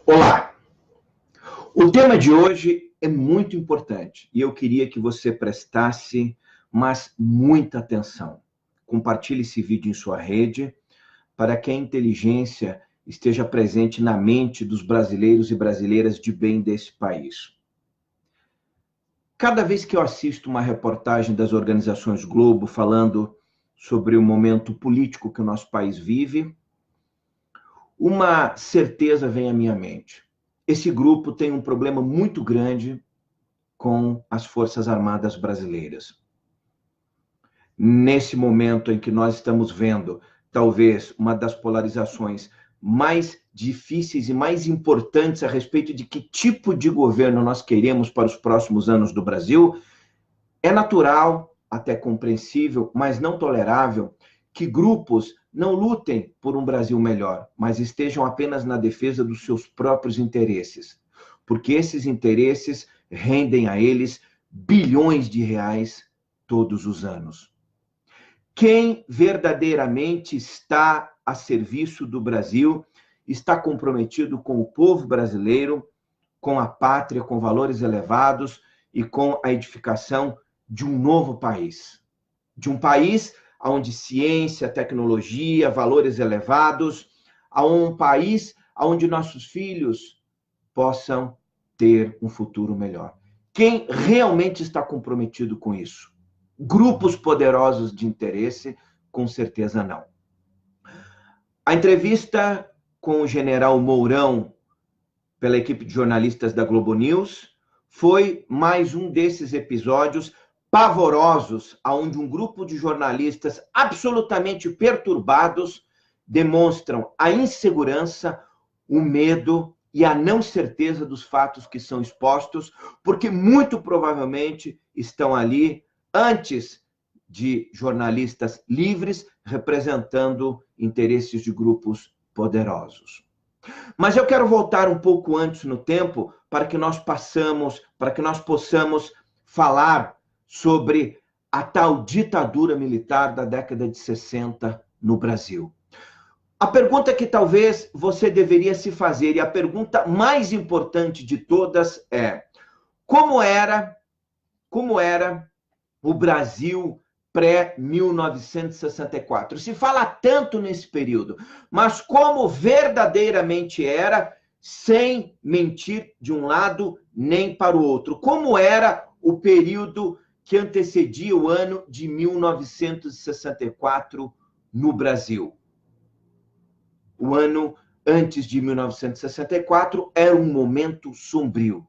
Olá! O tema de hoje é muito importante e eu queria que você prestasse, mas muita atenção. Compartilhe esse vídeo em sua rede para que a inteligência esteja presente na mente dos brasileiros e brasileiras de bem desse país. Cada vez que eu assisto uma reportagem das organizações Globo falando sobre o momento político que o nosso país vive, uma certeza vem à minha mente. Esse grupo tem um problema muito grande com as Forças Armadas brasileiras. Nesse momento em que nós estamos vendo, talvez, uma das polarizações mais difíceis e mais importantes a respeito de que tipo de governo nós queremos para os próximos anos do Brasil, é natural, até compreensível, mas não tolerável, que grupos não lutem por um Brasil melhor, mas estejam apenas na defesa dos seus próprios interesses, porque esses interesses rendem a eles bilhões de reais todos os anos. Quem verdadeiramente está a serviço do Brasil, está comprometido com o povo brasileiro, com a pátria, com valores elevados e com a edificação de um novo país. De um país onde ciência, tecnologia, valores elevados, a um país onde nossos filhos possam ter um futuro melhor. Quem realmente está comprometido com isso? Grupos poderosos de interesse? Com certeza não. A entrevista com o general Mourão, pela equipe de jornalistas da Globo News, foi mais um desses episódios pavorosos, onde um grupo de jornalistas absolutamente perturbados demonstram a insegurança, o medo e a não certeza dos fatos que são expostos, porque muito provavelmente estão ali antes de jornalistas livres representando interesses de grupos poderosos. Mas eu quero voltar um pouco antes no tempo para que nós possamos falar sobre a tal ditadura militar da década de 60 no Brasil. A pergunta que talvez você deveria se fazer, e a pergunta mais importante de todas é: como era o Brasil pré-1964? Se fala tanto nesse período, mas como verdadeiramente era, sem mentir de um lado nem para o outro? Como era o período que antecedia o ano de 1964 no Brasil? O ano antes de 1964 era um momento sombrio,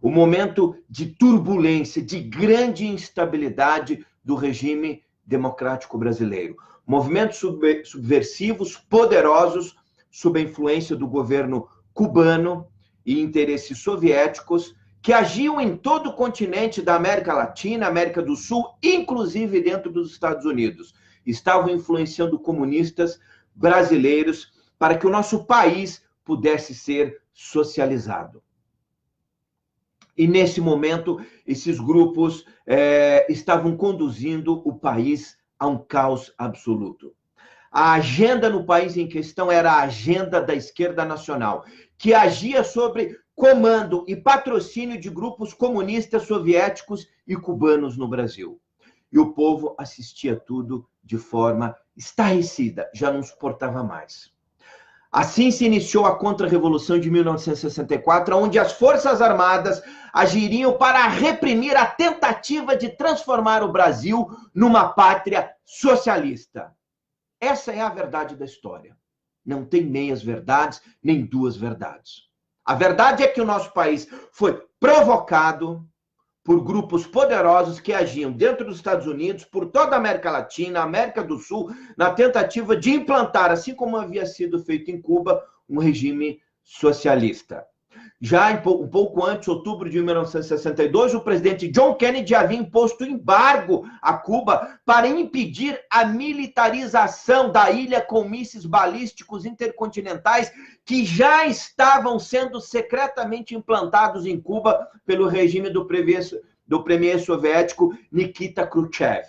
um momento de turbulência, de grande instabilidade do regime democrático brasileiro. Movimentos subversivos, poderosos, sob a influência do governo cubano e interesses soviéticos, que agiam em todo o continente da América Latina, América do Sul, inclusive dentro dos Estados Unidos. Estavam influenciando comunistas brasileiros para que o nosso país pudesse ser socializado. E, nesse momento, esses grupos estavam conduzindo o país a um caos absoluto. A agenda no país em questão era a agenda da esquerda nacional, que agia sobre comando e patrocínio de grupos comunistas soviéticos e cubanos no Brasil. E o povo assistia tudo de forma estarrecida, já não suportava mais. Assim se iniciou a Contra-Revolução de 1964, onde as Forças Armadas agiriam para reprimir a tentativa de transformar o Brasil numa pátria socialista. Essa é a verdade da história. Não tem meias verdades, nem duas verdades. A verdade é que o nosso país foi provocado por grupos poderosos que agiam dentro dos Estados Unidos, por toda a América Latina, América do Sul, na tentativa de implantar, assim como havia sido feito em Cuba, um regime socialista. Já um pouco antes, outubro de 1962, o presidente John Kennedy havia imposto embargo a Cuba para impedir a militarização da ilha com mísseis balísticos intercontinentais que já estavam sendo secretamente implantados em Cuba pelo regime do premier soviético Nikita Khrushchev.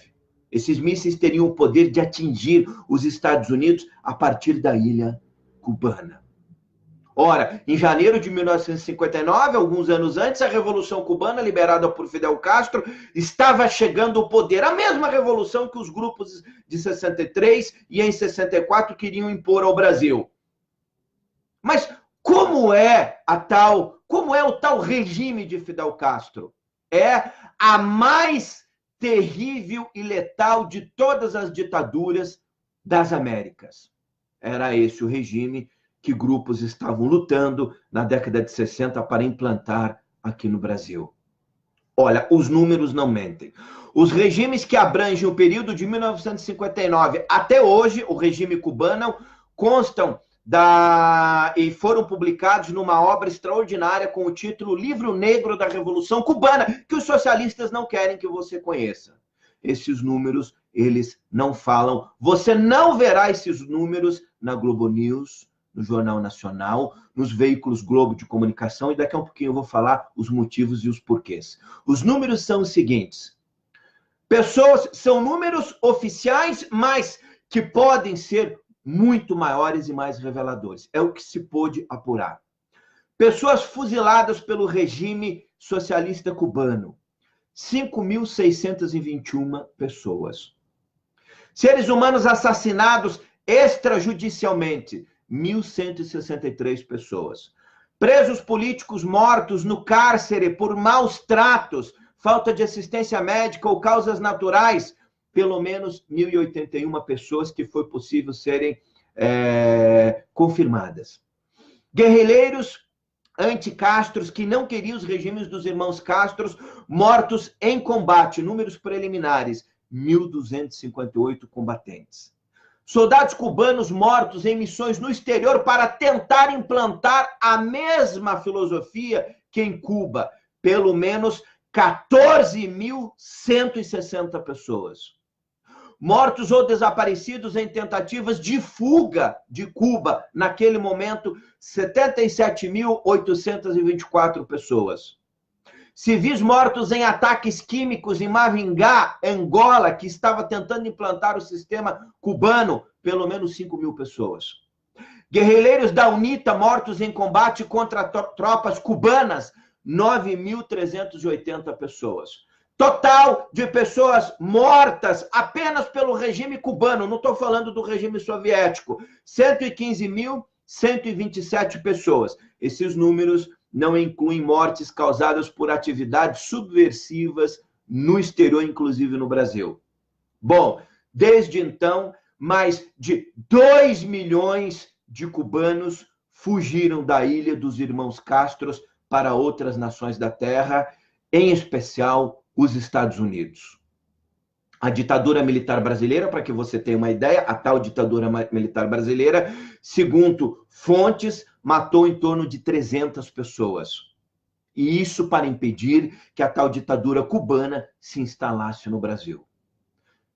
Esses mísseis teriam o poder de atingir os Estados Unidos a partir da ilha cubana. Ora, em janeiro de 1959, alguns anos antes, a Revolução Cubana, liderada por Fidel Castro, estava chegando ao poder. A mesma revolução que os grupos de 63 e em 64 queriam impor ao Brasil. Mas como é o tal regime de Fidel Castro? É a mais terrível e letal de todas as ditaduras das Américas. Era esse o regime que grupos estavam lutando na década de 60 para implantar aqui no Brasil. Olha, os números não mentem. Os regimes que abrangem o período de 1959 até hoje, o regime cubano, constam e foram publicados numa obra extraordinária com o título Livro Negro da Revolução Cubana, que os socialistas não querem que você conheça. Esses números, eles não falam. Você não verá esses números na Globo News, no Jornal Nacional, nos veículos Globo de comunicação, e daqui a um pouquinho eu vou falar os motivos e os porquês. Os números são os seguintes. São números oficiais, mas que podem ser muito maiores e mais reveladores. É o que se pôde apurar. Pessoas fuziladas pelo regime socialista cubano. 5.621 pessoas. Seres humanos assassinados extrajudicialmente. 1.163 pessoas. Presos políticos mortos no cárcere por maus tratos, falta de assistência médica ou causas naturais, pelo menos 1.081 pessoas que foi possível serem confirmadas. Guerrilheiros anti-Castros que não queriam os regimes dos irmãos Castros, mortos em combate, números preliminares, 1.258 combatentes. Soldados cubanos mortos em missões no exterior para tentar implantar a mesma filosofia que em Cuba. Pelo menos 14.160 pessoas. Mortos ou desaparecidos em tentativas de fuga de Cuba. Naquele momento, 77.824 pessoas. Civis mortos em ataques químicos em Maringá, Angola, que estava tentando implantar o sistema cubano, pelo menos 5.000 pessoas. Guerrilheiros da UNITA mortos em combate contra tropas cubanas, 9.380 pessoas. Total de pessoas mortas apenas pelo regime cubano, não estou falando do regime soviético, 115.127 pessoas. Esses números não incluem mortes causadas por atividades subversivas no exterior, inclusive no Brasil. Bom, desde então, mais de 2 milhões de cubanos fugiram da ilha dos irmãos Castros para outras nações da Terra, em especial os Estados Unidos. A ditadura militar brasileira, para que você tenha uma ideia, a tal ditadura militar brasileira, segundo fontes, matou em torno de 300 pessoas. E isso para impedir que a tal ditadura cubana se instalasse no Brasil.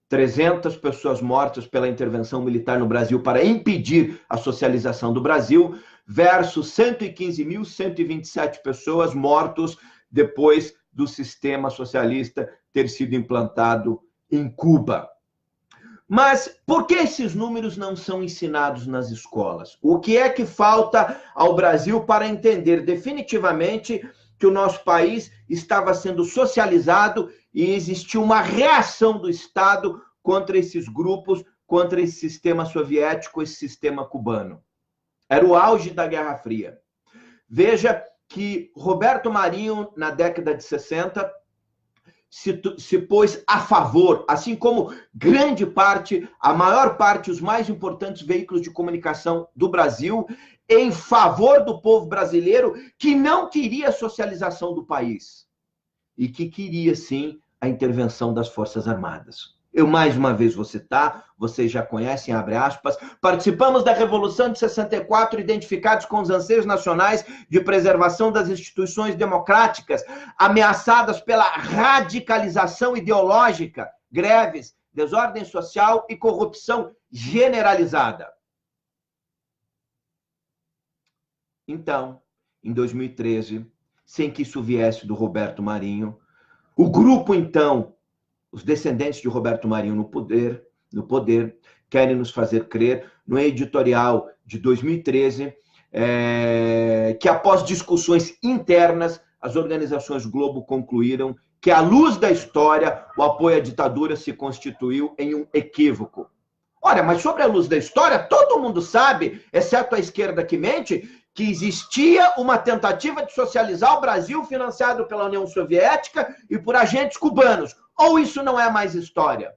300 pessoas mortas pela intervenção militar no Brasil para impedir a socialização do Brasil, versus 115.127 pessoas mortas depois do sistema socialista ter sido implantado em Cuba. Mas por que esses números não são ensinados nas escolas? O que é que falta ao Brasil para entender definitivamente que o nosso país estava sendo socializado e existia uma reação do Estado contra esses grupos, contra esse sistema soviético, esse sistema cubano? Era o auge da Guerra Fria. Veja que Roberto Marinho, na década de 60, se pôs a favor, assim como grande parte, a maior parte, os mais importantes veículos de comunicação do Brasil, em favor do povo brasileiro que não queria a socialização do país e que queria, sim, a intervenção das Forças Armadas. Eu, mais uma vez, vou citar, vocês já conhecem, abre aspas, participamos da Revolução de 64, identificados com os anseios nacionais de preservação das instituições democráticas, ameaçadas pela radicalização ideológica, greves, desordem social e corrupção generalizada. Então, em 2013, sem que isso viesse do Roberto Marinho, o grupo, então, os descendentes de Roberto Marinho no poder, querem nos fazer crer, no editorial de 2013, que após discussões internas, as organizações Globo concluíram que, à luz da história, o apoio à ditadura se constituiu em um equívoco. Olha, mas sobre a luz da história, todo mundo sabe, exceto a esquerda que mente, que existia uma tentativa de socializar o Brasil financiado pela União Soviética e por agentes cubanos. Ou isso não é mais história?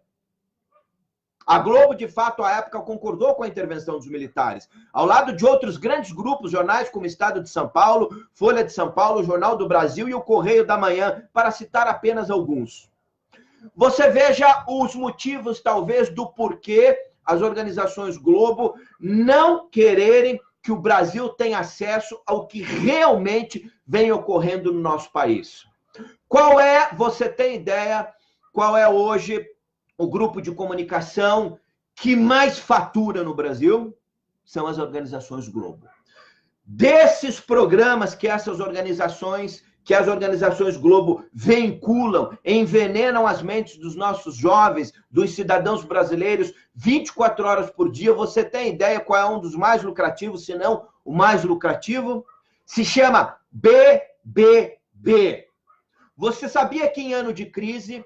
A Globo, de fato, à época, concordou com a intervenção dos militares, ao lado de outros grandes grupos, jornais como Estado de São Paulo, Folha de São Paulo, Jornal do Brasil e o Correio da Manhã, para citar apenas alguns. Você veja os motivos, talvez, do porquê as organizações Globo não quererem que o Brasil tenha acesso ao que realmente vem ocorrendo no nosso país. Você tem ideia, qual é hoje o grupo de comunicação que mais fatura no Brasil? São as organizações Globo. Desses programas que as organizações Globo vinculam, envenenam as mentes dos nossos jovens, dos cidadãos brasileiros, 24 horas por dia, você tem ideia qual é um dos mais lucrativos, se não o mais lucrativo? Se chama BBB. Você sabia que em ano de crise,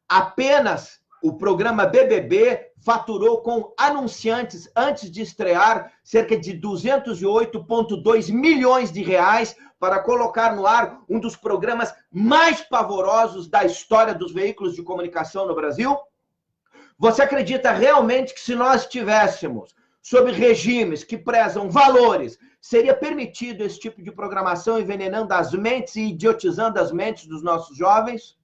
apenas o programa BBB faturou com anunciantes, antes de estrear, cerca de 208,2 milhões de reais para colocar no ar um dos programas mais pavorosos da história dos veículos de comunicação no Brasil? Você acredita realmente que, se nós estivéssemos sob regimes que prezam valores, seria permitido esse tipo de programação envenenando as mentes e idiotizando as mentes dos nossos jovens?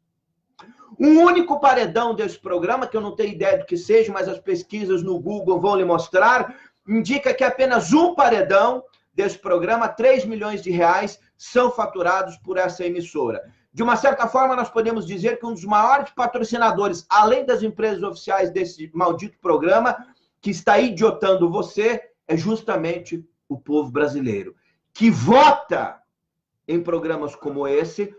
Um único paredão desse programa, que eu não tenho ideia do que seja, mas as pesquisas no Google vão lhe mostrar, indica que apenas um paredão desse programa, 3 milhões de reais, são faturados por essa emissora. De uma certa forma, nós podemos dizer que um dos maiores patrocinadores, além das empresas oficiais desse maldito programa, que está idiotando você, é justamente o povo brasileiro, que vota em programas como esse,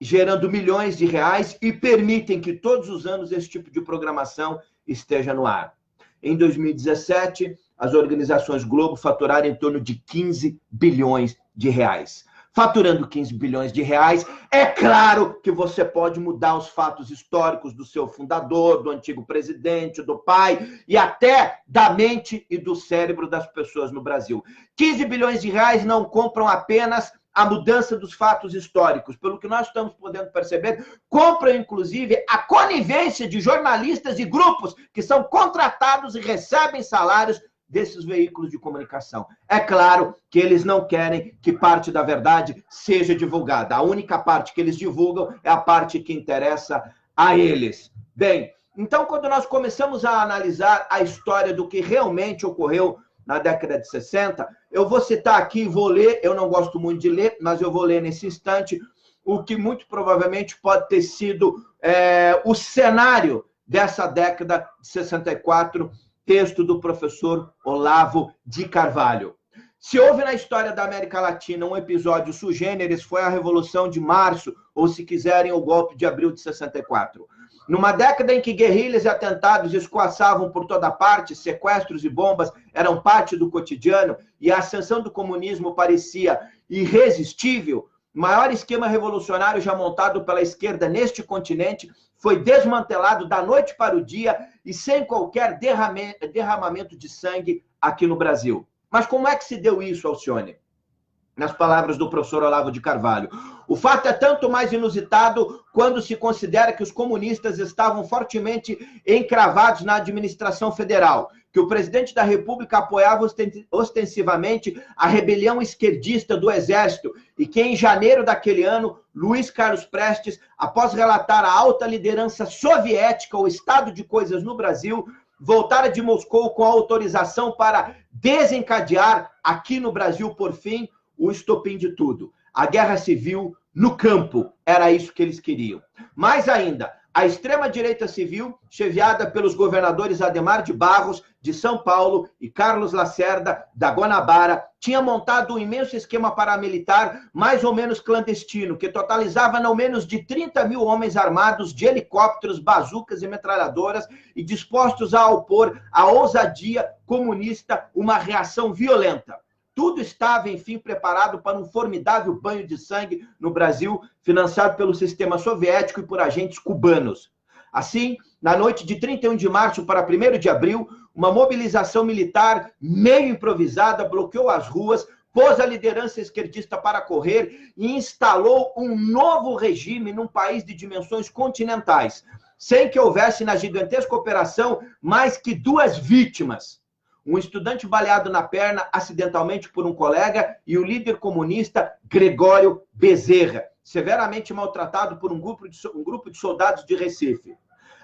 gerando milhões de reais e permitem que todos os anos esse tipo de programação esteja no ar. Em 2017, as organizações Globo faturaram em torno de 15 bilhões de reais. Faturando 15 bilhões de reais, é claro que você pode mudar os fatos históricos do seu fundador, do antigo presidente, do pai e até da mente e do cérebro das pessoas no Brasil. 15 bilhões de reais não compram apenas a mudança dos fatos históricos. Pelo que nós estamos podendo perceber, compram, inclusive, a conivência de jornalistas e grupos que são contratados e recebem salários desses veículos de comunicação. É claro que eles não querem que parte da verdade seja divulgada. A única parte que eles divulgam é a parte que interessa a eles. Bem, então, quando nós começamos a analisar a história do que realmente ocorreu na década de 60, eu vou citar aqui, vou ler, eu não gosto muito de ler, mas eu vou ler nesse instante, o que muito provavelmente pode ter sido o cenário dessa década de 64, texto do professor Olavo de Carvalho. Se houve na história da América Latina um episódio sui generis, foi a Revolução de Março, ou se quiserem, o golpe de abril de 64. Numa década em que guerrilhas e atentados escoaçavam por toda parte, sequestros e bombas eram parte do cotidiano e a ascensão do comunismo parecia irresistível, o maior esquema revolucionário já montado pela esquerda neste continente foi desmantelado da noite para o dia e sem qualquer derramamento de sangue aqui no Brasil. Mas como é que se deu isso, Alcione? Nas palavras do professor Olavo de Carvalho. O fato é tanto mais inusitado quando se considera que os comunistas estavam fortemente encravados na administração federal, que o presidente da República apoiava ostensivamente a rebelião esquerdista do Exército e que, em janeiro daquele ano, Luiz Carlos Prestes, após relatar a alta liderança soviética o estado de coisas no Brasil, voltara de Moscou com autorização para desencadear aqui no Brasil, por fim, o estopim de tudo. A guerra civil no campo. Era isso que eles queriam. Mais ainda, a extrema-direita civil, chefiada pelos governadores Adhemar de Barros, de São Paulo, e Carlos Lacerda, da Guanabara, tinha montado um imenso esquema paramilitar, mais ou menos clandestino, que totalizava não menos de 30 mil homens armados de helicópteros, bazucas e metralhadoras e dispostos a opor à ousadia comunista uma reação violenta. tudo estava, enfim, preparado para um formidável banho de sangue no Brasil, financiado pelo sistema soviético e por agentes cubanos. Assim, na noite de 31 de março para 1º de abril, uma mobilização militar meio improvisada bloqueou as ruas, pôs a liderança esquerdista para correr e instalou um novo regime num país de dimensões continentais, sem que houvesse na gigantesca operação mais que 2 vítimas. Um estudante baleado na perna acidentalmente por um colega e o líder comunista Gregório Bezerra, severamente maltratado por um grupo de soldados de Recife.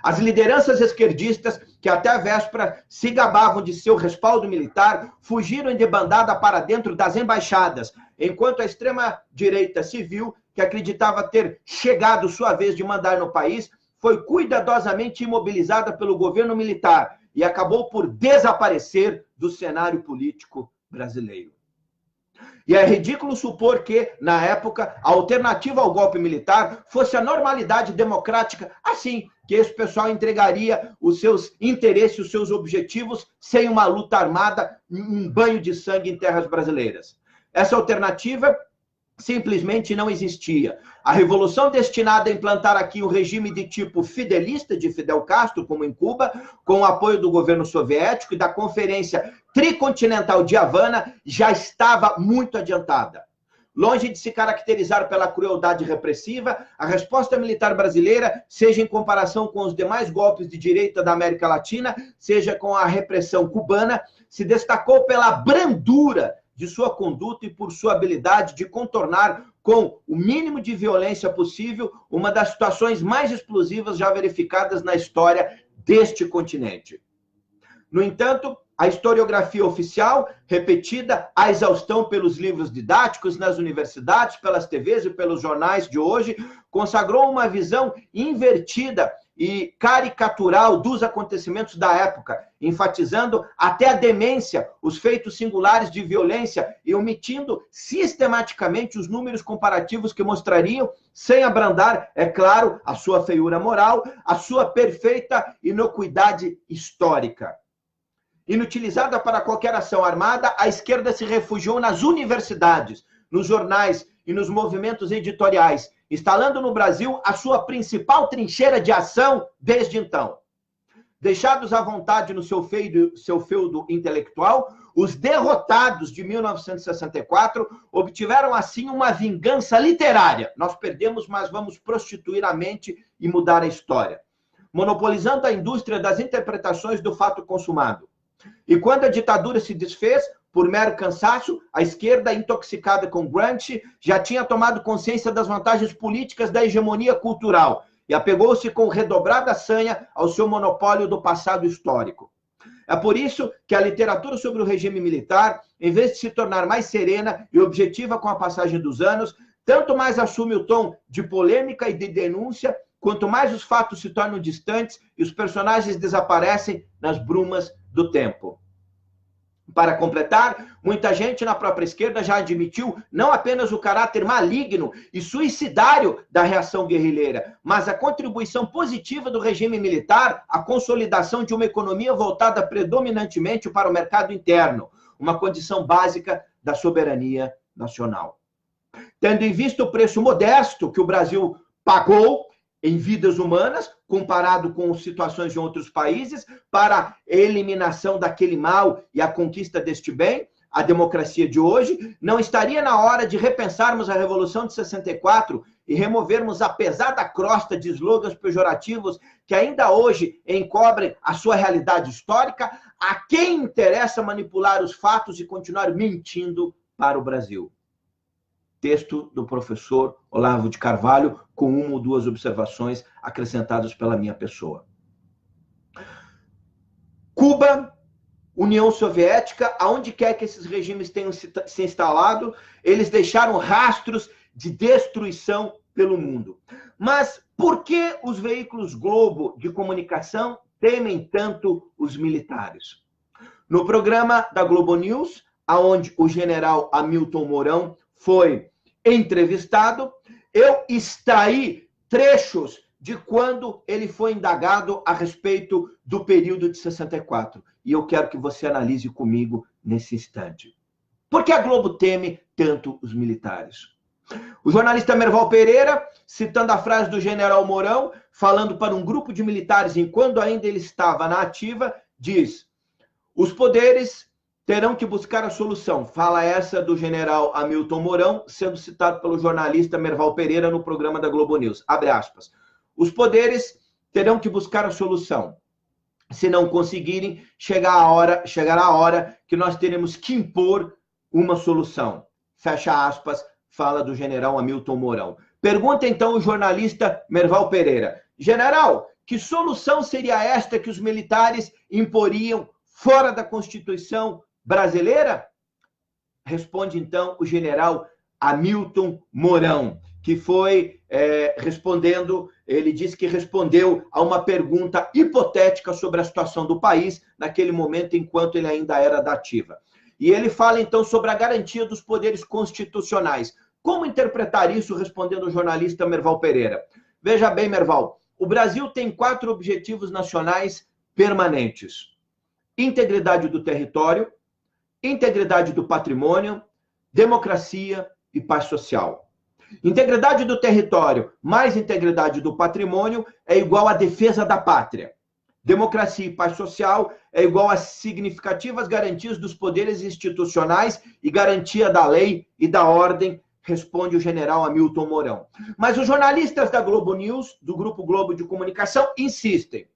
As lideranças esquerdistas, que até a véspera se gabavam de seu respaldo militar, fugiram em debandada para dentro das embaixadas, enquanto a extrema-direita civil, que acreditava ter chegado sua vez de mandar no país, foi cuidadosamente imobilizada pelo governo militar e acabou por desaparecer do cenário político brasileiro. E é ridículo supor que, na época, a alternativa ao golpe militar fosse a normalidade democrática, assim que esse pessoal entregaria os seus interesses, os seus objetivos, sem uma luta armada, um banho de sangue em terras brasileiras. Essa alternativa simplesmente não existia. A revolução destinada a implantar aqui um regime de tipo fidelista de Fidel Castro, como em Cuba, com o apoio do governo soviético e da Conferência Tricontinental de Havana, já estava muito adiantada. Longe de se caracterizar pela crueldade repressiva, a resposta militar brasileira, seja em comparação com os demais golpes de direita da América Latina, seja com a repressão cubana, se destacou pela brandura de sua conduta e por sua habilidade de contornar com o mínimo de violência possível uma das situações mais explosivas já verificadas na história deste continente. No entanto, a historiografia oficial, repetida à exaustão pelos livros didáticos nas universidades, pelas TVs e pelos jornais de hoje, consagrou uma visão invertida e caricatural dos acontecimentos da época, enfatizando até a demência, os feitos singulares de violência e omitindo sistematicamente os números comparativos que mostrariam, sem abrandar, é claro, a sua feiura moral, a sua perfeita inocuidade histórica. Inutilizada para qualquer ação armada, a esquerda se refugiou nas universidades, nos jornais e nos movimentos editoriais, instalando no Brasil a sua principal trincheira de ação desde então. Deixados à vontade no seu feudo intelectual, os derrotados de 1964 obtiveram, assim, uma vingança literária. Nós perdemos, mas vamos prostituir a mente e mudar a história. Monopolizando a indústria das interpretações do fato consumado. E quando a ditadura se desfez, por mero cansaço, a esquerda, intoxicada com Gramsci, já tinha tomado consciência das vantagens políticas da hegemonia cultural e apegou-se com redobrada sanha ao seu monopólio do passado histórico. É por isso que a literatura sobre o regime militar, em vez de se tornar mais serena e objetiva com a passagem dos anos, tanto mais assume o tom de polêmica e de denúncia, quanto mais os fatos se tornam distantes e os personagens desaparecem nas brumas do tempo. Para completar, muita gente na própria esquerda já admitiu não apenas o caráter maligno e suicidário da reação guerrilheira, mas a contribuição positiva do regime militar à consolidação de uma economia voltada predominantemente para o mercado interno, uma condição básica da soberania nacional. Tendo em vista o preço modesto que o Brasil pagou em vidas humanas, comparado com situações de outros países, para a eliminação daquele mal e a conquista deste bem, a democracia de hoje, não estaria na hora de repensarmos a Revolução de 64 e removermos a pesada crosta de slogans pejorativos que ainda hoje encobrem a sua realidade histórica? A quem interessa manipular os fatos e continuar mentindo para o Brasil? Texto do professor Olavo de Carvalho, com uma ou duas observações acrescentadas pela minha pessoa. Cuba, União Soviética, aonde quer que esses regimes tenham se instalado, eles deixaram rastros de destruição pelo mundo. Mas por que os veículos Globo de comunicação temem tanto os militares? No programa da Globo News, aonde o general Hamilton Mourão foi entrevistado, eu extraí trechos de quando ele foi indagado a respeito do período de 64. E eu quero que você analise comigo nesse instante. Por que a Globo teme tanto os militares? O jornalista Merval Pereira, citando a frase do general Mourão, falando para um grupo de militares enquanto ainda ele estava na ativa, diz: os poderes terão que buscar a solução. Fala essa do general Hamilton Mourão, sendo citado pelo jornalista Merval Pereira no programa da Globo News. Abre aspas. Os poderes terão que buscar a solução. Se não conseguirem, chegará a hora que nós teremos que impor uma solução. Fecha aspas, fala do general Hamilton Mourão. Pergunta então o jornalista Merval Pereira: general, que solução seria esta que os militares imporiam fora da Constituição brasileira? Responde então o general Hamilton Mourão, que foi respondendo, ele disse que respondeu a uma pergunta hipotética sobre a situação do país naquele momento, enquanto ele ainda era da ativa. E ele fala então sobre a garantia dos poderes constitucionais. Como interpretar isso, respondendo o jornalista Merval Pereira? Veja bem, Merval, o Brasil tem 4 objetivos nacionais permanentes: integridade do território, integridade do patrimônio, democracia e paz social. Integridade do território mais integridade do patrimônio é igual à defesa da pátria. Democracia e paz social é igual a significativas garantias dos poderes institucionais e garantia da lei e da ordem, responde o general Hamilton Mourão. Mas os jornalistas da Globo News, do Grupo Globo de Comunicação, insistem.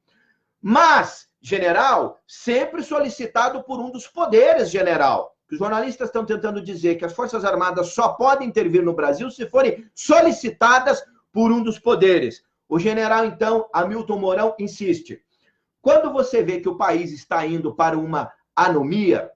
Mas, general, sempre solicitado por um dos poderes, general. Os jornalistas estão tentando dizer que as Forças Armadas só podem intervir no Brasil se forem solicitadas por um dos poderes. O general, então, Hamilton Mourão, insiste. Quando você vê que o país está indo para uma anomia,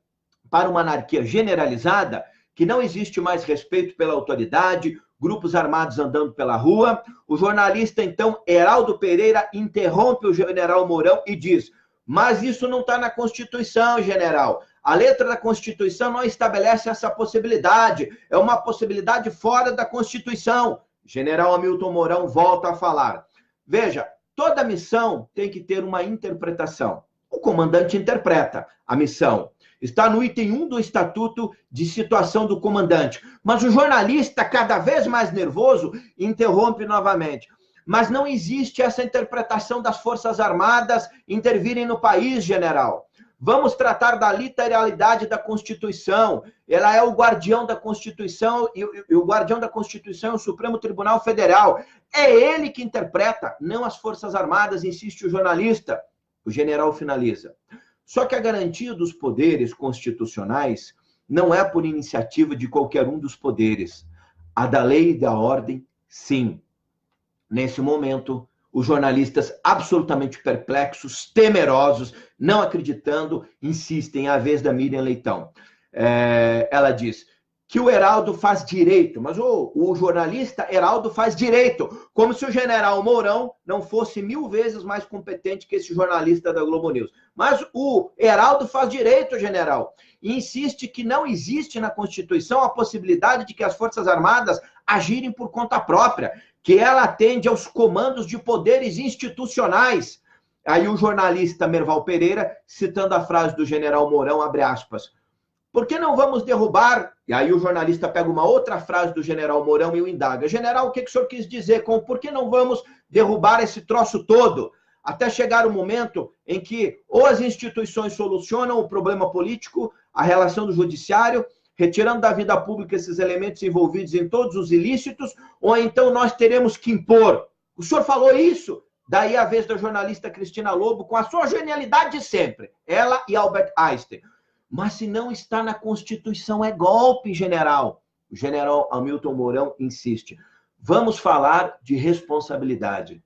para uma anarquia generalizada, que não existe mais respeito pela autoridade, grupos armados andando pela rua, o jornalista, então, Heraldo Pereira, interrompe o general Mourão e diz: mas isso não está na Constituição, general. A letra da Constituição não estabelece essa possibilidade. É uma possibilidade fora da Constituição. General Hamilton Mourão volta a falar. Veja, toda missão tem que ter uma interpretação. O comandante interpreta a missão. Está no item 1 do Estatuto de Situação do Comandante. Mas o jornalista, cada vez mais nervoso, interrompe novamente. Mas não existe essa interpretação das Forças Armadas intervirem no país, general. Vamos tratar da literalidade da Constituição. Ela é o guardião da Constituição e o guardião da Constituição é o Supremo Tribunal Federal. É ele que interpreta, não as Forças Armadas, insiste o jornalista. O general finaliza. Só que a garantia dos poderes constitucionais não é por iniciativa de qualquer um dos poderes. A da lei e da ordem, sim. Nesse momento, os jornalistas absolutamente perplexos, temerosos, não acreditando, insistem, à vez da Miriam Leitão. Ela diz que o Heraldo faz direito, mas o jornalista Heraldo faz direito, como se o general Mourão não fosse 1000 vezes mais competente que esse jornalista da Globo News. Mas o Heraldo faz direito, general, e insiste que não existe na Constituição a possibilidade de que as Forças Armadas agirem por conta própria, que ela atende aos comandos de poderes institucionais. Aí o jornalista Merval Pereira, citando a frase do general Mourão, abre aspas, por que não vamos derrubar? E aí o jornalista pega uma outra frase do general Mourão e o indaga. General, o que o senhor quis dizer com por que não vamos derrubar esse troço todo? Até chegar o momento em que ou as instituições solucionam o problema político, a relação do judiciário, retirando da vida pública esses elementos envolvidos em todos os ilícitos, ou então nós teremos que impor. O senhor falou isso? Daí a vez da jornalista Cristina Lobo, com a sua genialidade de sempre, ela e Albert Einstein. Mas se não está na Constituição, é golpe, general. O general Hamilton Mourão insiste. Vamos falar de responsabilidade.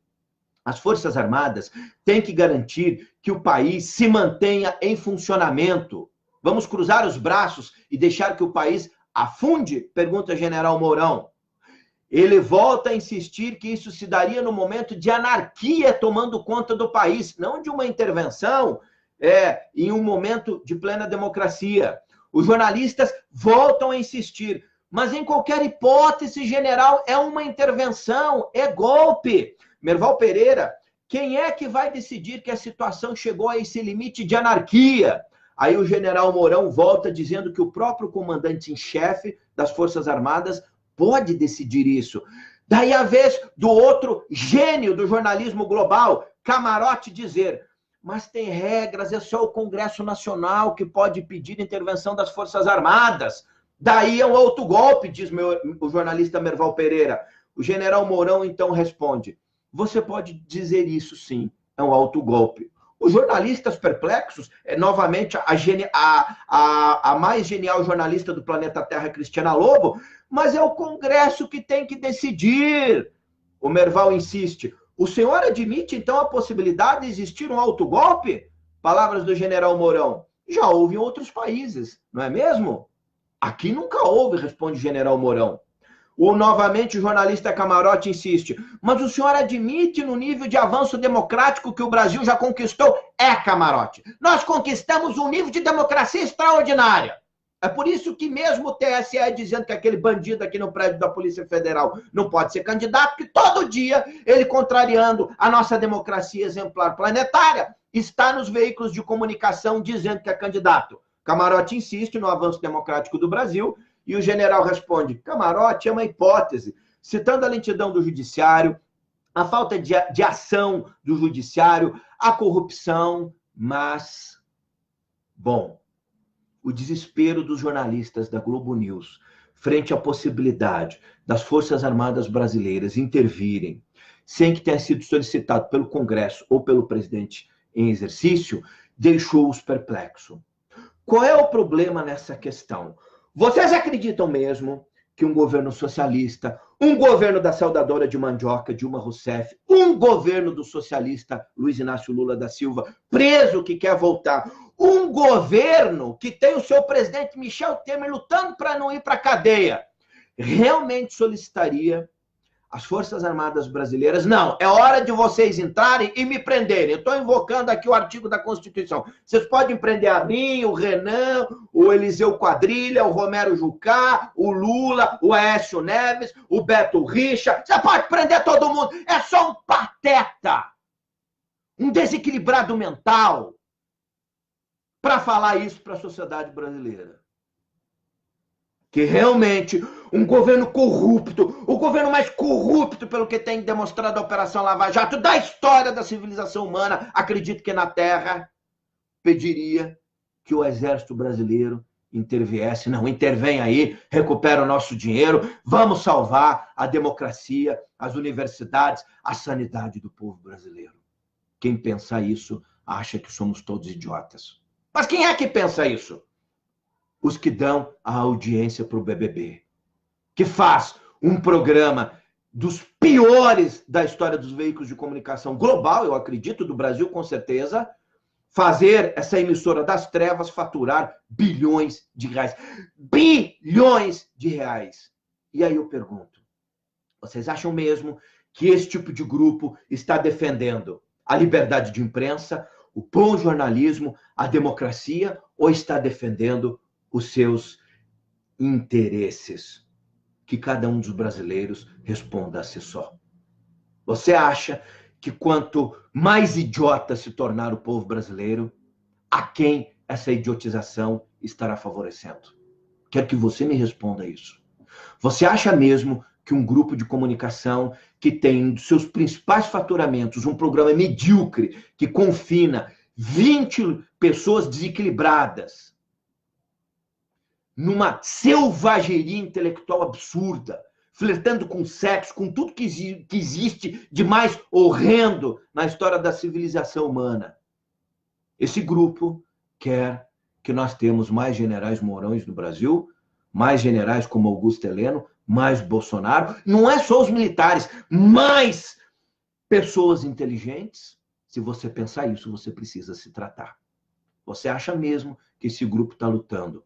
As Forças Armadas têm que garantir que o país se mantenha em funcionamento. Vamos cruzar os braços e deixar que o país afunde? Pergunta o general Mourão. Ele volta a insistir que isso se daria no momento de anarquia tomando conta do país, não de uma intervenção em um momento de plena democracia. Os jornalistas voltam a insistir, mas em qualquer hipótese, general, é uma intervenção, é golpe. Merval Pereira, quem é que vai decidir que a situação chegou a esse limite de anarquia? Aí o general Mourão volta dizendo que o próprio comandante em chefe das Forças Armadas pode decidir isso. Daí a vez do outro gênio do jornalismo global, Camarote, dizer: mas tem regras, é só o Congresso Nacional que pode pedir intervenção das Forças Armadas. Daí é um autogolpe, diz o jornalista Merval Pereira. O general Mourão então responde: você pode dizer isso sim, é um autogolpe. Os jornalistas perplexos, novamente a mais genial jornalista do planeta Terra, Cristiana Lobo, mas é o Congresso que tem que decidir. O Merval insiste: o senhor admite, então, a possibilidade de existir um autogolpe? Palavras do general Mourão: já houve em outros países, não é mesmo? Aqui nunca houve, responde o general Mourão. Novamente, o jornalista Camarote insiste: mas o senhor admite no nível de avanço democrático que o Brasil já conquistou? É, Camarote, nós conquistamos um nível de democracia extraordinária. É por isso que mesmo o TSE dizendo que aquele bandido aqui no prédio da Polícia Federal não pode ser candidato, que todo dia ele, contrariando a nossa democracia exemplar planetária, está nos veículos de comunicação dizendo que é candidato. Camarote insiste no avanço democrático do Brasil e o general responde: Camarote é uma hipótese, citando a lentidão do judiciário, a falta de ação do judiciário, a corrupção, mas, bom, o desespero dos jornalistas da Globo News frente à possibilidade das Forças Armadas brasileiras intervirem sem que tenha sido solicitado pelo Congresso ou pelo presidente em exercício, deixou-os perplexos. Qual é o problema nessa questão? Vocês acreditam mesmo que um governo socialista, um governo da saudadora de mandioca, Dilma Rousseff, um governo do socialista Luiz Inácio Lula da Silva, preso que quer voltar, um governo que tem o seu presidente Michel Temer lutando para não ir para a cadeia, realmente solicitaria as Forças Armadas brasileiras: não, é hora de vocês entrarem e me prenderem. Eu estou invocando aqui o artigo da Constituição. Vocês podem prender a mim, o Renan, o Eliseu Quadrilha, o Romero Jucá, o Lula, o Aécio Neves, o Beto Richa. Você pode prender todo mundo. É só um pateta, um desequilibrado mental, para falar isso para a sociedade brasileira. Que realmente um governo corrupto, o governo mais corrupto pelo que tem demonstrado a Operação Lava Jato da história da civilização humana, acredito que na Terra, pediria que o Exército Brasileiro interviesse. Não, intervém aí, recupera o nosso dinheiro, vamos salvar a democracia, as universidades, a sanidade do povo brasileiro. Quem pensa isso acha que somos todos idiotas. Mas quem é que pensa isso? Os que dão a audiência para o BBB, que faz um programa dos piores da história dos veículos de comunicação global, eu acredito, do Brasil com certeza, fazer essa emissora das trevas faturar bilhões de reais. Bilhões de reais. E aí eu pergunto, vocês acham mesmo que esse tipo de grupo está defendendo a liberdade de imprensa, o bom jornalismo, a democracia, ou está defendendo os seus interesses? Que cada um dos brasileiros responda a si só. Você acha que quanto mais idiota se tornar o povo brasileiro, a quem essa idiotização estará favorecendo? Quero que você me responda isso. Você acha mesmo que um grupo de comunicação que tem um dos seus principais faturamentos um programa medíocre, que confina 20 pessoas desequilibradas, numa selvageria intelectual absurda, flertando com sexo, com tudo que existe de mais horrendo na história da civilização humana. Esse grupo quer que nós temos mais generais Mourões no Brasil, mais generais como Augusto Heleno, mais Bolsonaro. Não é só os militares, mais pessoas inteligentes. Se você pensar isso, você precisa se tratar. Você acha mesmo que esse grupo está lutando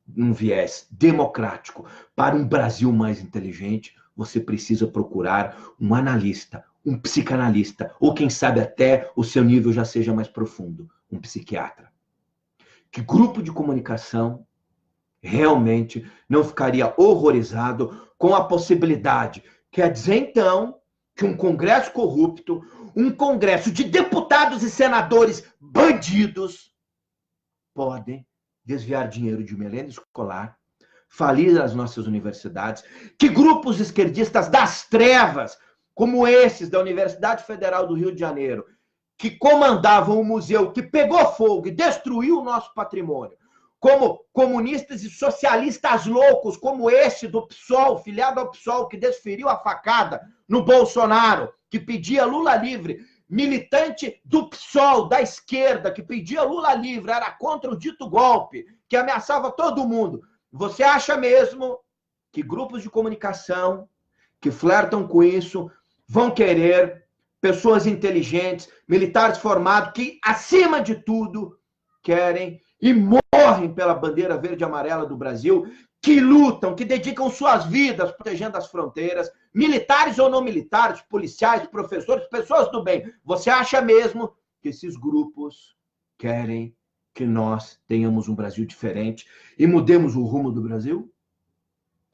num viés democrático para um Brasil mais inteligente? Você precisa procurar um analista, um psicanalista, ou quem sabe até o seu nível já seja mais profundo, um psiquiatra. Que grupo de comunicação realmente não ficaria horrorizado com a possibilidade, quer dizer então, que um Congresso corrupto, um Congresso de deputados e senadores bandidos, podem desviar dinheiro de merenda escolar, falir as nossas universidades, que grupos esquerdistas das trevas, como esses da Universidade Federal do Rio de Janeiro, que comandavam o museu, que pegou fogo e destruiu o nosso patrimônio, como comunistas e socialistas loucos, como esse do PSOL, filiado ao PSOL, que desferiu a facada no Bolsonaro, que pedia Lula livre, militante do PSOL, da esquerda, que pedia Lula livre, era contra o dito golpe, que ameaçava todo mundo. Você acha mesmo que grupos de comunicação que flertam com isso vão querer pessoas inteligentes, militares formados, que, acima de tudo, querem e morrem pela bandeira verde e amarela do Brasil, que lutam, que dedicam suas vidas protegendo as fronteiras, militares ou não militares, policiais, professores, pessoas do bem. Você acha mesmo que esses grupos querem que nós tenhamos um Brasil diferente e mudemos o rumo do Brasil?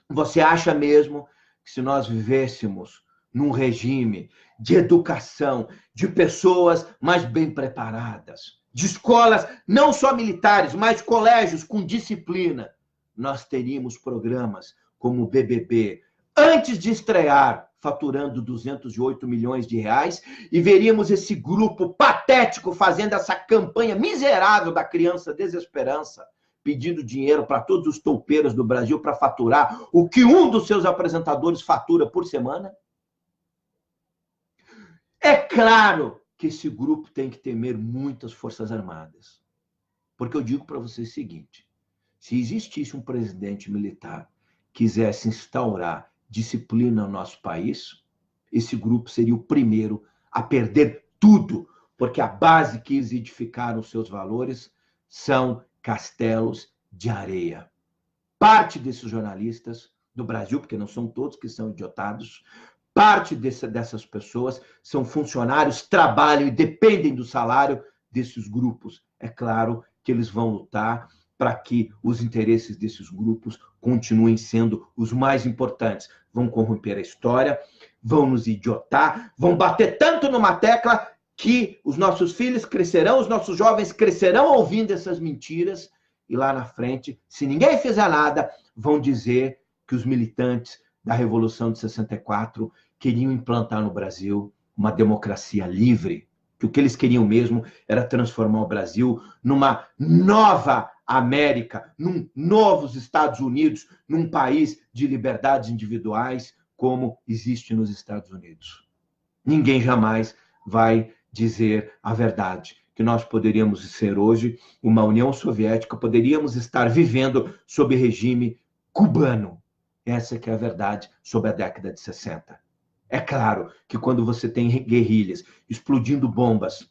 Você acha mesmo que se nós vivêssemos num regime de educação, de pessoas mais bem preparadas, de escolas não só militares, mas colégios com disciplina, nós teríamos programas como o BBB, antes de estrear, faturando 208 milhões de reais, e veríamos esse grupo patético fazendo essa campanha miserável da criança desesperança, pedindo dinheiro para todos os toupeiros do Brasil para faturar o que um dos seus apresentadores fatura por semana? É claro que esse grupo tem que temer muitas forças armadas. Porque eu digo para vocês o seguinte, se existisse um presidente militar que quisesse instaurar disciplina no nosso país, esse grupo seria o primeiro a perder tudo, porque a base que eles edificaram seus valores são castelos de areia. Parte desses jornalistas do Brasil, porque não são todos que são idiotados, parte dessas pessoas são funcionários, trabalham e dependem do salário desses grupos. É claro que eles vão lutar para que os interesses desses grupos continuem sendo os mais importantes. Vão corromper a história, vão nos idiotar, vão bater tanto numa tecla que os nossos filhos crescerão, os nossos jovens crescerão ouvindo essas mentiras e lá na frente, se ninguém fizer nada, vão dizer que os militantes da Revolução de 64 queriam implantar no Brasil uma democracia livre, que o que eles queriam mesmo era transformar o Brasil numa nova América, num novos Estados Unidos, num país de liberdades individuais como existe nos Estados Unidos. Ninguém jamais vai dizer a verdade, que nós poderíamos ser hoje uma União Soviética, poderíamos estar vivendo sob regime cubano. Essa que é a verdade sobre a década de 60. É claro que quando você tem guerrilhas explodindo bombas,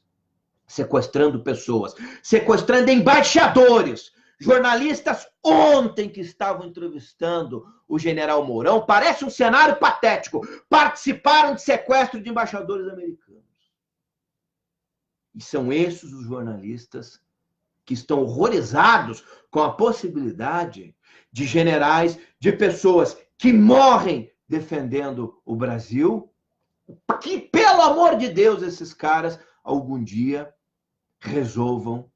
sequestrando pessoas, sequestrando embaixadores, jornalistas ontem que estavam entrevistando o general Mourão, parece um cenário patético, participaram de sequestro de embaixadores americanos. E são esses os jornalistas que estão horrorizados com a possibilidade de generais, de pessoas que morrem defendendo o Brasil, que, pelo amor de Deus, esses caras algum dia resolvam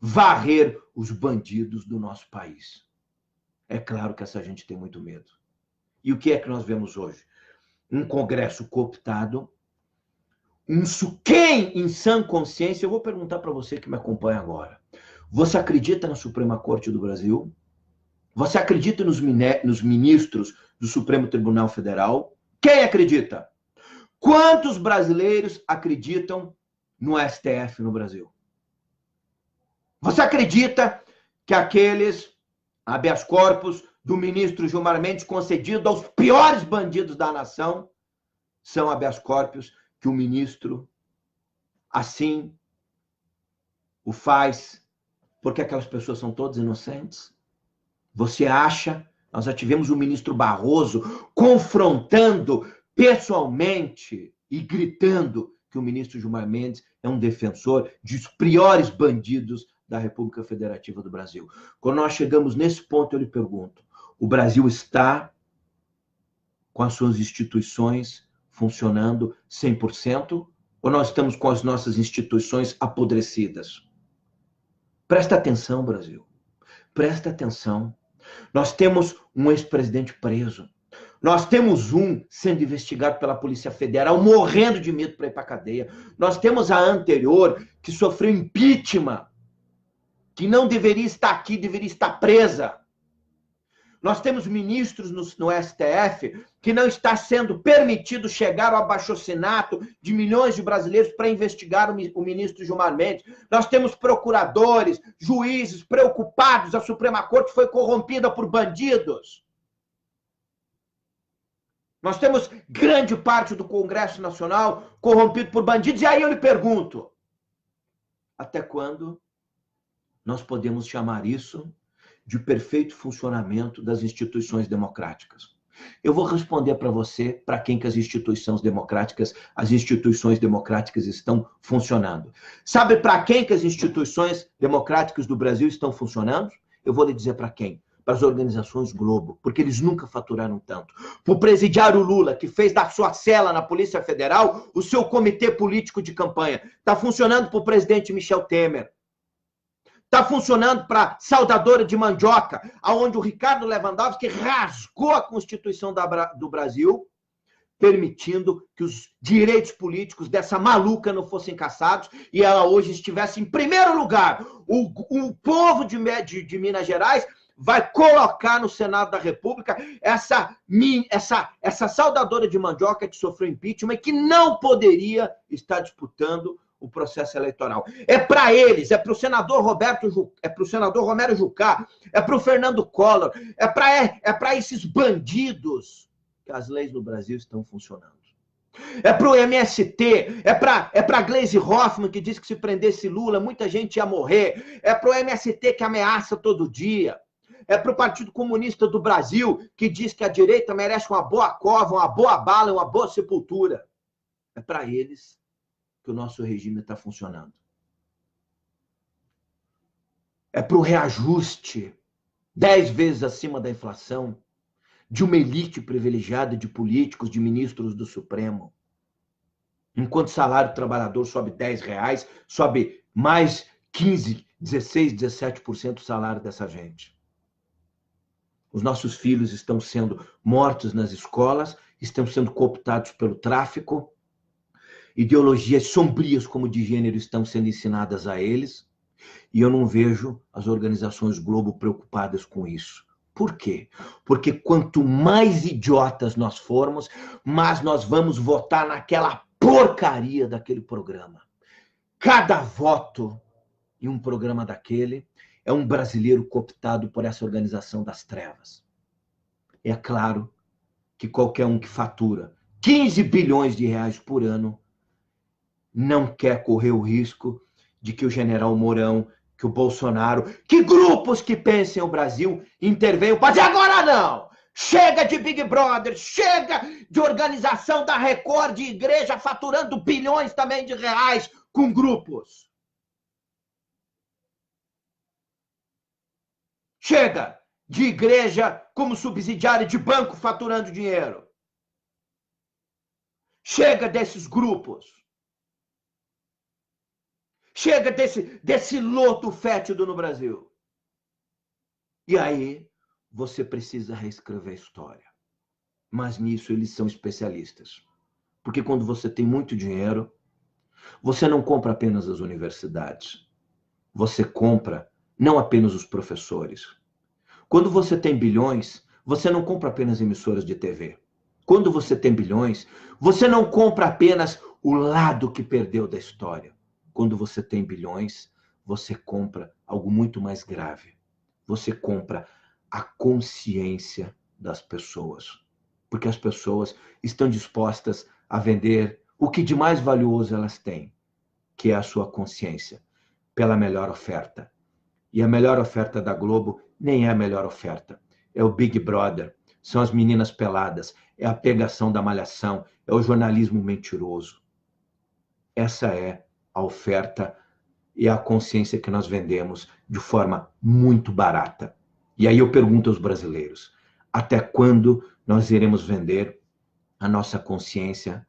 varrer os bandidos do nosso país. É claro que essa gente tem muito medo. E o que é que nós vemos hoje? Um Congresso cooptado, quem em sã consciência, eu vou perguntar para você que me acompanha agora, você acredita na Suprema Corte do Brasil? Você acredita nos ministros do Supremo Tribunal Federal? Quem acredita? Quantos brasileiros acreditam no STF no Brasil? Você acredita que aqueles habeas corpus do ministro Gilmar Mendes concedido aos piores bandidos da nação são habeas corpus que o ministro assim o faz porque aquelas pessoas são todas inocentes? Você acha? Nós já tivemos o ministro Barroso confrontando pessoalmente e gritando que o ministro Gilmar Mendes é um defensor dos piores bandidos da República Federativa do Brasil. Quando nós chegamos nesse ponto, eu lhe pergunto, o Brasil está com as suas instituições funcionando 100%? Ou nós estamos com as nossas instituições apodrecidas? Presta atenção, Brasil. Presta atenção. Nós temos um ex-presidente preso. Nós temos um sendo investigado pela Polícia Federal, morrendo de medo para ir para a cadeia. Nós temos a anterior, que sofreu impeachment, que não deveria estar aqui, deveria estar presa. Nós temos ministros no STF que não está sendo permitido chegar ao abaixo-assinato de milhões de brasileiros para investigar o ministro Gilmar Mendes. Nós temos procuradores, juízes preocupados, a Suprema Corte foi corrompida por bandidos. Nós temos grande parte do Congresso Nacional corrompido por bandidos. E aí eu lhe pergunto, até quando nós podemos chamar isso de perfeito funcionamento das instituições democráticas? Eu vou responder para você para quem que as instituições democráticas estão funcionando. Sabe para quem que as instituições democráticas do Brasil estão funcionando? Eu vou lhe dizer para quem. Para as organizações Globo, porque eles nunca faturaram tanto. Para o presidiário Lula, que fez da sua cela na Polícia Federal o seu comitê político de campanha. Está funcionando para o presidente Michel Temer. Está funcionando para a saudadora de mandioca, onde o Ricardo Lewandowski rasgou a Constituição do Brasil, permitindo que os direitos políticos dessa maluca não fossem caçados e ela hoje estivesse em primeiro lugar. O povo de Minas Gerais vai colocar no Senado da República essa saudadora de mandioca que sofreu impeachment e que não poderia estar disputando o processo eleitoral. É para eles, é para o senador Romero Jucá, é para o Fernando Collor, é para esses bandidos que as leis no Brasil estão funcionando. É para o MST, é para Gleisi Hoffmann, que diz que se prendesse Lula, muita gente ia morrer. É para o MST que ameaça todo dia. É para o Partido Comunista do Brasil, que diz que a direita merece uma boa cova, uma boa bala, uma boa sepultura. É para eles que o nosso regime está funcionando. É para o reajuste 10 vezes acima da inflação de uma elite privilegiada de políticos, de ministros do Supremo. Enquanto o salário do trabalhador sobe R$10, sobe mais 15, 16, 17% o salário dessa gente. Os nossos filhos estão sendo mortos nas escolas, estão sendo cooptados pelo tráfico, ideologias sombrias como de gênero estão sendo ensinadas a eles, e eu não vejo as organizações Globo preocupadas com isso. Por quê? Porque quanto mais idiotas nós formos, mais nós vamos votar naquela porcaria daquele programa. Cada voto em um programa daquele é um brasileiro cooptado por essa organização das trevas. É claro que qualquer um que fatura 15 bilhões de reais por ano não quer correr o risco de que o general Mourão, que o Bolsonaro, que grupos que pensem o Brasil intervenham para dizer agora não! Chega de Big Brother, chega de organização da Record, de igreja faturando bilhões também de reais com grupos. Chega de igreja como subsidiária de banco faturando dinheiro. Chega desses grupos. Chega desse lodo fétido no Brasil. E aí você precisa reescrever a história. Mas nisso eles são especialistas. Porque quando você tem muito dinheiro, você não compra apenas as universidades. Você compra não apenas os professores. Quando você tem bilhões, você não compra apenas emissoras de TV. Quando você tem bilhões, você não compra apenas o lado que perdeu da história. Quando você tem bilhões, você compra algo muito mais grave. Você compra a consciência das pessoas. Porque as pessoas estão dispostas a vender o que de mais valioso elas têm, que é a sua consciência, pela melhor oferta. E a melhor oferta da Globo nem é a melhor oferta. É o Big Brother, são as meninas peladas, é a pegação da malhação, é o jornalismo mentiroso. Essa é a oferta e a consciência que nós vendemos de forma muito barata. E aí eu pergunto aos brasileiros, até quando nós iremos vender a nossa consciência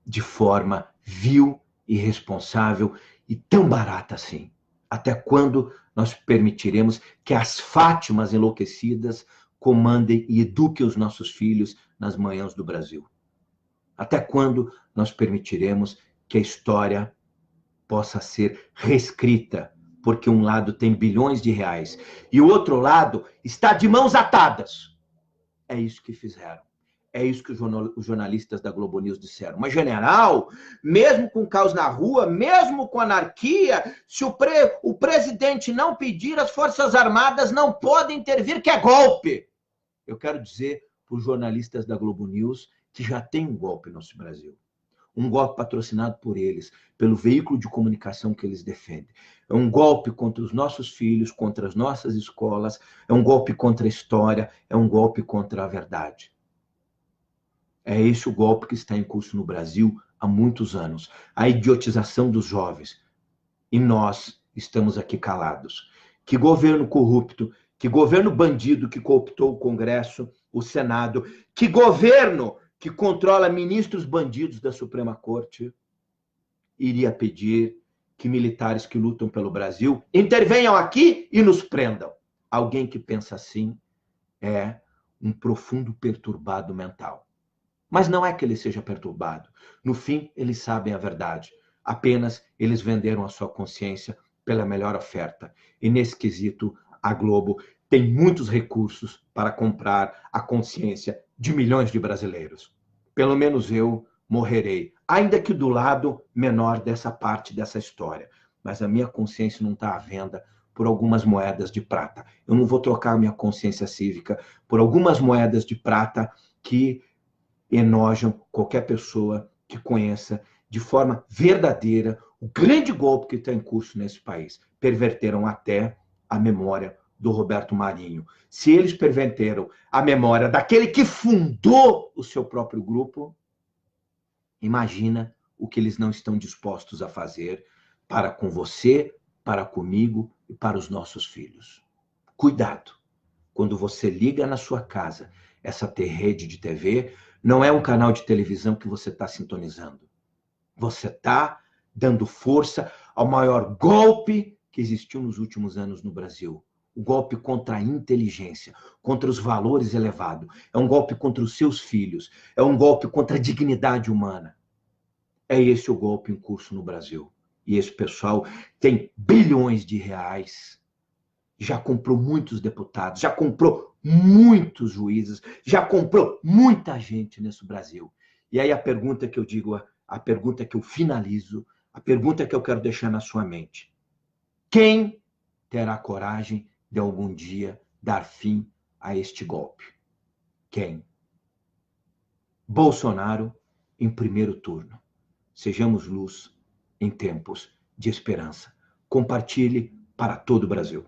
de forma vil, irresponsável e tão barata assim? Até quando nós permitiremos que as Fátimas enlouquecidas comandem e eduquem os nossos filhos nas manhãs do Brasil? Até quando nós permitiremos que a história possa ser reescrita, porque um lado tem bilhões de reais e o outro lado está de mãos atadas? É isso que fizeram. É isso que os jornalistas da Globo News disseram. Mas, general, mesmo com caos na rua, mesmo com anarquia, se o presidente não pedir, as Forças Armadas não podem intervir, que é golpe. Eu quero dizer para os jornalistas da Globo News que já tem um golpe no nosso Brasil. Um golpe patrocinado por eles, pelo veículo de comunicação que eles defendem. É um golpe contra os nossos filhos, contra as nossas escolas, é um golpe contra a história, é um golpe contra a verdade. É esse o golpe que está em curso no Brasil há muitos anos. A idiotização dos jovens. E nós estamos aqui calados. Que governo corrupto, que governo bandido que cooptou o Congresso, o Senado, que governo que controla ministros bandidos da Suprema Corte iria pedir que militares que lutam pelo Brasil intervenham aqui e nos prendam? Alguém que pensa assim é um profundo perturbado mental. Mas não é que ele seja perturbado. No fim, eles sabem a verdade. Apenas eles venderam a sua consciência pela melhor oferta. E nesse quesito, a Globo tem muitos recursos para comprar a consciência de milhões de brasileiros. Pelo menos eu morrerei, ainda que do lado menor dessa parte dessa história. Mas a minha consciência não está à venda por algumas moedas de prata. Eu não vou trocar minha consciência cívica por algumas moedas de prata que enojam qualquer pessoa que conheça de forma verdadeira o grande golpe que está em curso nesse país. Perverteram até a memória do Roberto Marinho. Se eles perverteram a memória daquele que fundou o seu próprio grupo, imagina o que eles não estão dispostos a fazer para com você, para comigo e para os nossos filhos. Cuidado! Quando você liga na sua casa essa rede de TV, não é um canal de televisão que você está sintonizando. Você está dando força ao maior golpe que existiu nos últimos anos no Brasil. O golpe contra a inteligência, contra os valores elevados. É um golpe contra os seus filhos. É um golpe contra a dignidade humana. É esse o golpe em curso no Brasil. E esse pessoal tem bilhões de reais. Já comprou muitos deputados, já comprou muitos juízes, já comprou muita gente nesse Brasil. E aí a pergunta que eu digo, a pergunta que eu finalizo, a pergunta que eu quero deixar na sua mente: quem terá coragem de algum dia dar fim a este golpe? Quem? Bolsonaro em primeiro turno. Sejamos luz em tempos de esperança. Compartilhe para todo o Brasil.